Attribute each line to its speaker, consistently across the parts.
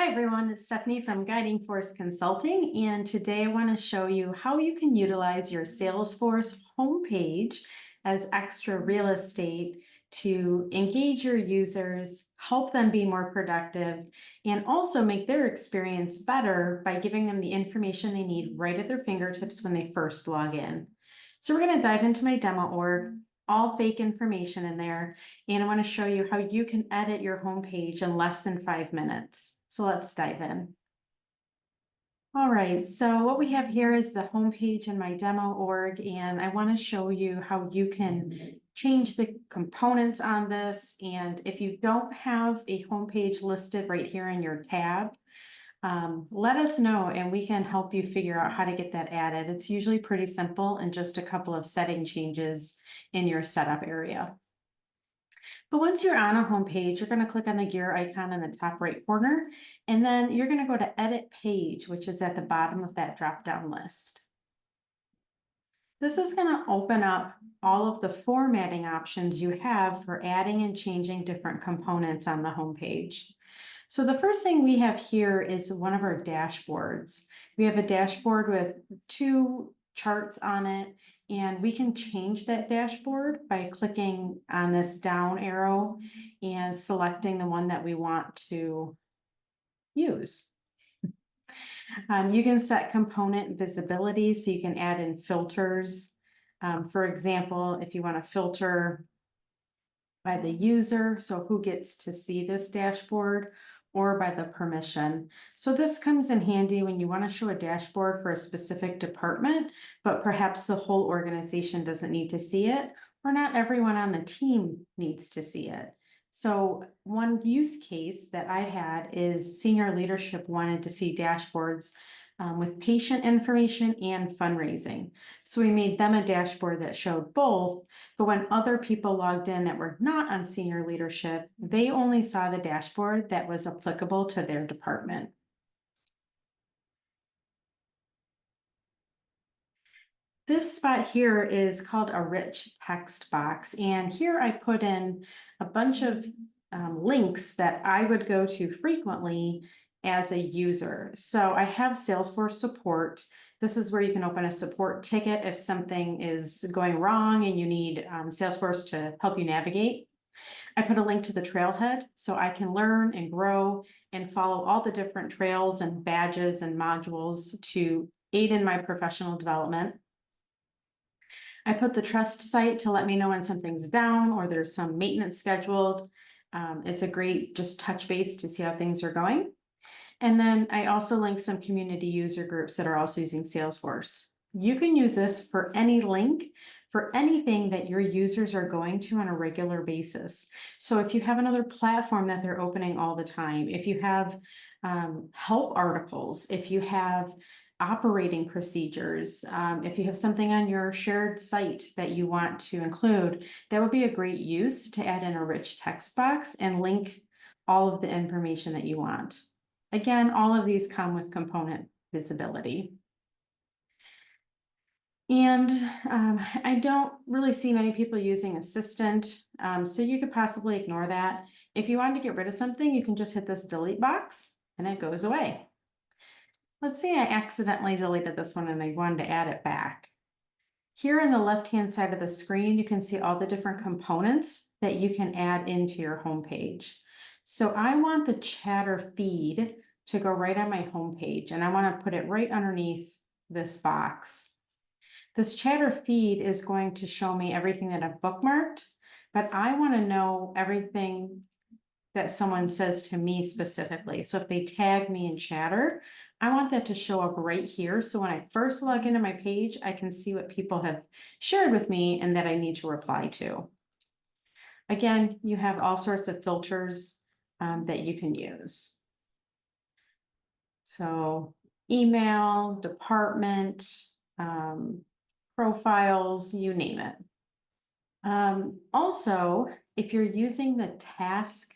Speaker 1: Hi everyone, it's Stephanie from Guiding Force Consulting, and today I want to show you how you can utilize your Salesforce homepage as extra real estate to engage your users, help them be more productive, and also make their experience better by giving them the information they need right at their fingertips when they first log in. So we're going to dive into my demo org, all fake information in there, and I want to show you how you can edit your homepage in less than 5 minutes. So let's dive in. All right, so what we have here is the homepage in my demo org, and I want to show you how you can change the components on this. And if you don't have a homepage listed right here in your tab, let us know and we can help you figure out how to get that added. It's usually pretty simple and just a couple of setting changes in your setup area. But once you're on a home page, you're going to click on the gear icon in the top right corner, and then you're going to go to Edit Page, which is at the bottom of that drop-down list. This is going to open up all of the formatting options you have for adding and changing different components on the home page. So the first thing we have here is one of our dashboards. We have a dashboard with 2 charts on it, and we can change that dashboard by clicking on this down arrow and selecting the one that we want to use. You can set component visibility, so you can add in filters. For example, if you want to filter by the user, so who gets to see this dashboard, or by the permission. So this comes in handy when you want to show a dashboard for a specific department, but perhaps the whole organization doesn't need to see it, or not everyone on the team needs to see it. So one use case that I had is senior leadership wanted to see dashboards with patient information and fundraising. So we made them a dashboard that showed both, but when other people logged in that were not on senior leadership, they only saw the dashboard that was applicable to their department. This spot here is called a rich text box, and here I put in a bunch of links that I would go to frequently as a user. So I have Salesforce support. This is where you can open a support ticket if something is going wrong and you need Salesforce to help you navigate. I put a link to the trailhead so I can learn and grow and follow all the different trails and badges and modules to aid in my professional development. I put the trust site to let me know when something's down or there's some maintenance scheduled. It's a great just touch base to see how things are going. And then I also link some community user groups that are also using Salesforce. You can use this for any link for anything that your users are going to on a regular basis. So if you have another platform that they're opening all the time, if you have help articles, if you have operating procedures, if you have something on your shared site that you want to include, that would be a great use to add in a rich text box and link all of the information that you want. Again, all of these come with component visibility. And I don't really see many people using Assistant, so you could possibly ignore that. If you want to get rid of something, you can just hit this delete box and it goes away. Let's say I accidentally deleted this one and I wanted to add it back. Here on the left-hand side of the screen, you can see all the different components that you can add into your homepage. So I want the chatter feed to go right on my homepage, and I want to put it right underneath this box. This chatter feed is going to show me everything that I've bookmarked, but I want to know everything that someone says to me specifically. So if they tag me in chatter, I want that to show up right here. So when I first log into my page, I can see what people have shared with me and that I need to reply to. Again, you have all sorts of filters that you can use. So email, department, profiles, you name it. Also, if you're using the task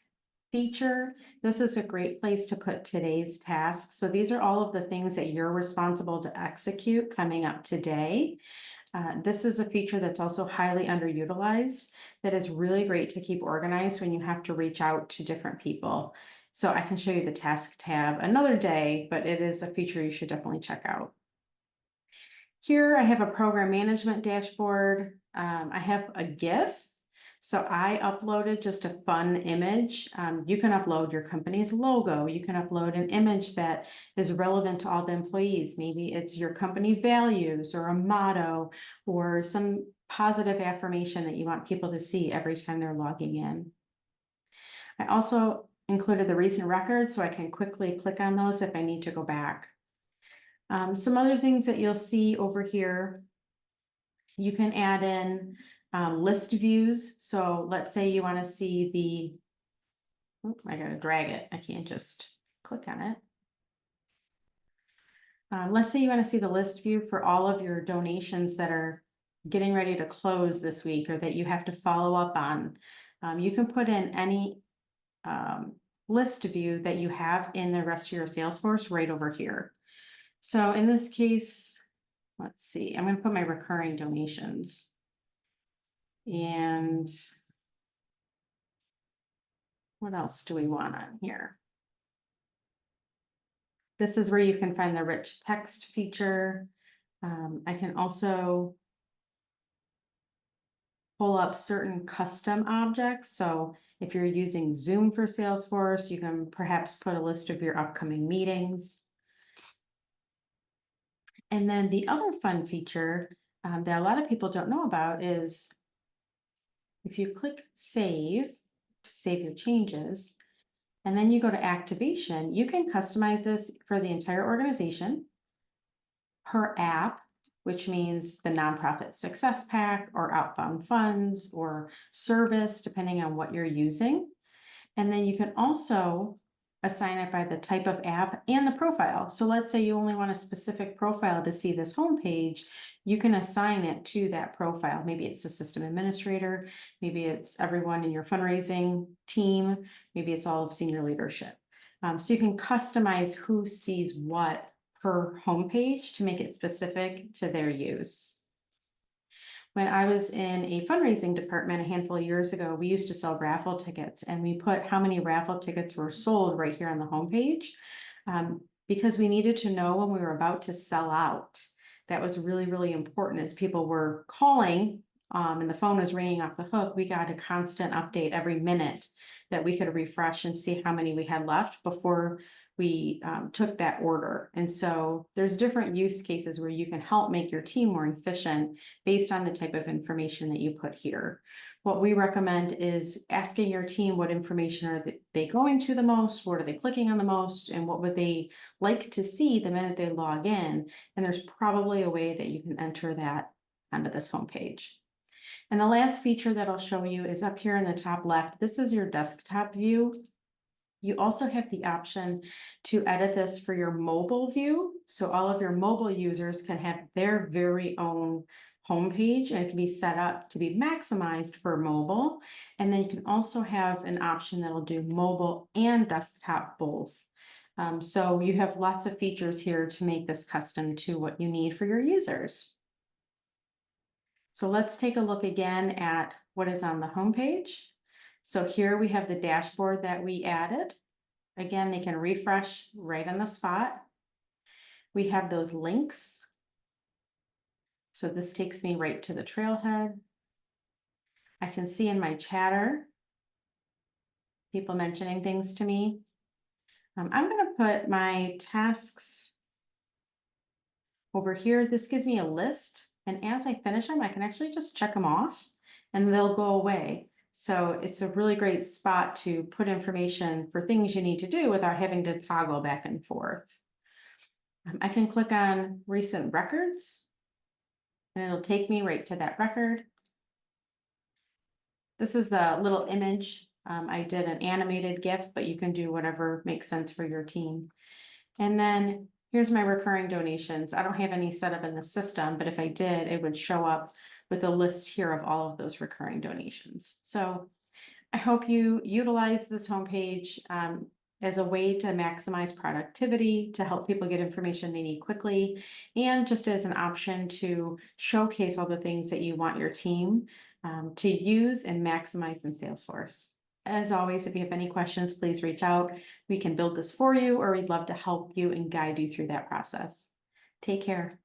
Speaker 1: feature, this is a great place to put today's tasks. So these are all of the things that you're responsible to execute coming up today. This is a feature that's also highly underutilized that is really great to keep organized when you have to reach out to different people. So I can show you the task tab another day, but it is a feature you should definitely check out. Here I have a program management dashboard. I have a GIF. So I uploaded just a fun image. You can upload your company's logo. You can upload an image that is relevant to all the employees. Maybe it's your company values or a motto or some positive affirmation that you want people to see every time they're logging in. I also included the recent records so I can quickly click on those if I need to go back. Some other things that you'll see over here, you can add in list views. So let's say you want to see I gotta drag it. I can't just click on it. Let's say you want to see the list view for all of your donations that are getting ready to close this week or that you have to follow up on. You can put in any list view that you have in the rest of your Salesforce right over here. So in this case, let's see, I'm going to put my recurring donations. And what else do we want on here? This is where you can find the rich text feature. I can also pull up certain custom objects. So if you're using Zoom for Salesforce, you can perhaps put a list of your upcoming meetings. And then the other fun feature that a lot of people don't know about is if you click save to save your changes, and then you go to activation, you can customize this for the entire organization, per app, which means the nonprofit success pack or outbound funds or service, depending on what you're using. And then you can also assign it by the type of app and the profile. So let's say you only want a specific profile to see this homepage, you can assign it to that profile. Maybe it's a system administrator, maybe it's everyone in your fundraising team, maybe it's all of senior leadership. So you can customize who sees what per homepage to make it specific to their use. When I was in a fundraising department a handful of years ago, we used to sell raffle tickets, and we put how many raffle tickets were sold right here on the homepage because we needed to know when we were about to sell out. That was really, really important as people were calling and the phone was ringing off the hook. We got a constant update every minute that we could refresh and see how many we had left before we took that order. And so there's different use cases where you can help make your team more efficient based on the type of information that you put here. What we recommend is asking your team what information are they going to the most, what are they clicking on the most, and what would they like to see the minute they log in. And there's probably a way that you can enter that onto this homepage. And the last feature that I'll show you is up here in the top left. This is your desktop view. You also have the option to edit this for your mobile view. So all of your mobile users can have their very own homepage, and it can be set up to be maximized for mobile. And then you can also have an option that will do mobile and desktop both. So you have lots of features here to make this custom to what you need for your users. So let's take a look again at what is on the homepage. So here we have the dashboard that we added. Again, they can refresh right on the spot. We have those links. So this takes me right to the trailhead. I can see in my chatter people mentioning things to me. I'm going to put my tasks over here. This gives me a list. And as I finish them, I can actually just check them off and they'll go away. So it's a really great spot to put information for things you need to do without having to toggle back and forth. I can click on recent records and it'll take me right to that record. This is the little image. I did an animated GIF, but you can do whatever makes sense for your team. And then here's my recurring donations. I don't have any set up in the system, but if I did, it would show up with a list here of all of those recurring donations. So I hope you utilize this homepage as a way to maximize productivity, to help people get information they need quickly, and just as an option to showcase all the things that you want your team to use and maximize in Salesforce. As always, if you have any questions, please reach out. We can build this for you, or we'd love to help you and guide you through that process. Take care.